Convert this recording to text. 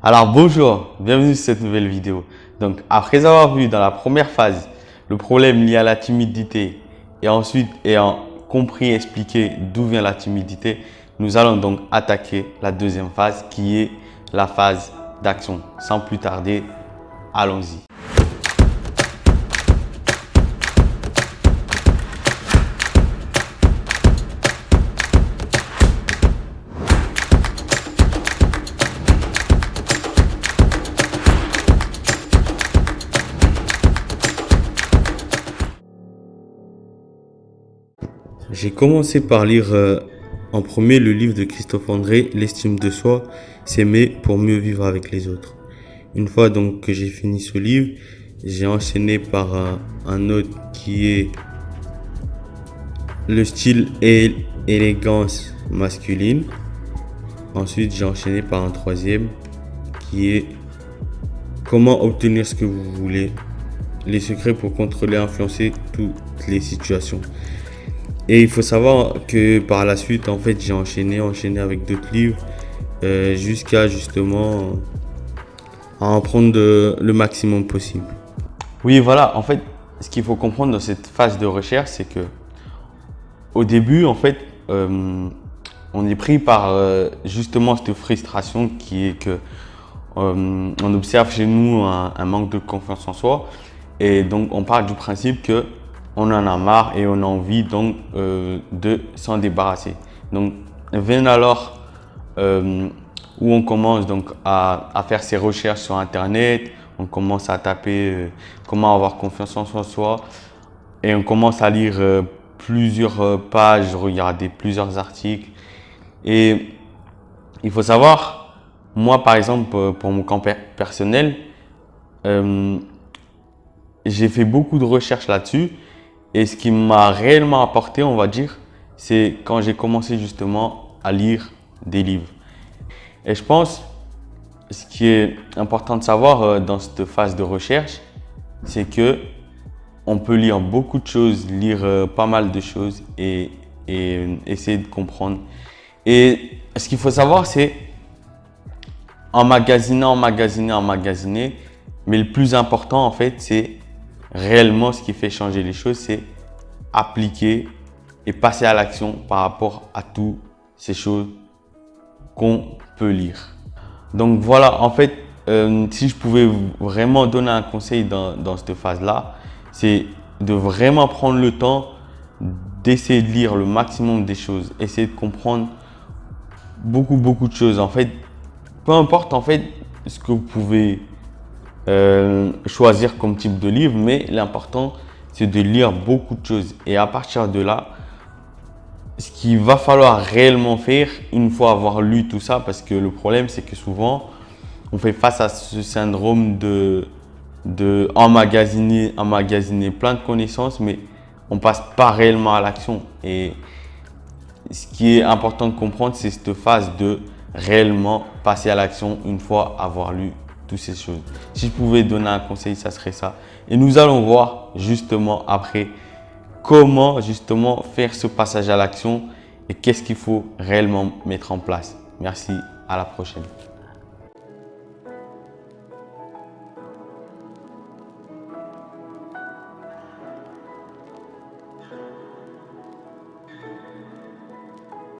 Alors bonjour, bienvenue sur cette nouvelle vidéo. Donc après avoir vu dans la première phase le problème lié à la timidité et ensuite ayant compris et expliqué d'où vient la timidité, nous allons donc attaquer la deuxième phase qui est la phase d'action. Sans plus tarder, allons-y. J'ai commencé par lire en premier le livre de Christophe André, L'estime de soi, s'aimer pour mieux vivre avec les autres. Une fois donc que j'ai fini ce livre, j'ai enchaîné par un autre qui est le style et élégance masculine. Ensuite, j'ai enchaîné par un troisième qui est comment obtenir ce que vous voulez, les secrets pour contrôler et influencer toutes les situations. Et il faut savoir que par la suite, en fait, j'ai enchaîné avec d'autres livres jusqu'à justement en prendre le maximum possible. Oui, voilà. En fait, ce qu'il faut comprendre dans cette phase de recherche, c'est que au début, en fait, on est pris par justement cette frustration qui est que on observe chez nous un manque de confiance en soi. Et donc, on part du principe que on en a marre et on a envie donc de s'en débarrasser. Donc vient alors où on commence donc à faire ses recherches sur internet, on commence à taper comment avoir confiance en soi et on commence à lire plusieurs pages, regarder plusieurs articles. Et il faut savoir, moi par exemple pour mon camp personnel, j'ai fait beaucoup de recherches là-dessus. Et ce qui m'a réellement apporté, on va dire, c'est quand j'ai commencé justement à lire des livres. Et je pense, ce qui est important de savoir dans cette phase de recherche, c'est que on peut lire beaucoup de choses, lire pas mal de choses et essayer de comprendre. Et ce qu'il faut savoir, c'est emmagasiner, mais le plus important en fait, c'est réellement, ce qui fait changer les choses, c'est appliquer et passer à l'action par rapport à toutes ces choses qu'on peut lire. Donc voilà, en fait, si je pouvais vraiment donner un conseil dans cette phase-là, c'est de vraiment prendre le temps d'essayer de lire le maximum des choses, essayer de comprendre beaucoup de choses. En fait, peu importe en fait ce que vous pouvez choisir comme type de livre, mais l'important c'est de lire beaucoup de choses et à partir de là, ce qu'il va falloir réellement faire une fois avoir lu tout ça, parce que le problème c'est que souvent on fait face à ce syndrome de emmagasiner plein de connaissances, mais on passe pas réellement à l'action. Et ce qui est important de comprendre, c'est cette phase de réellement passer à l'action une fois avoir lu toutes ces choses. Si je pouvais donner un conseil, ça serait ça. Et nous allons voir justement après comment justement faire ce passage à l'action et qu'est-ce qu'il faut réellement mettre en place. Merci, à la prochaine.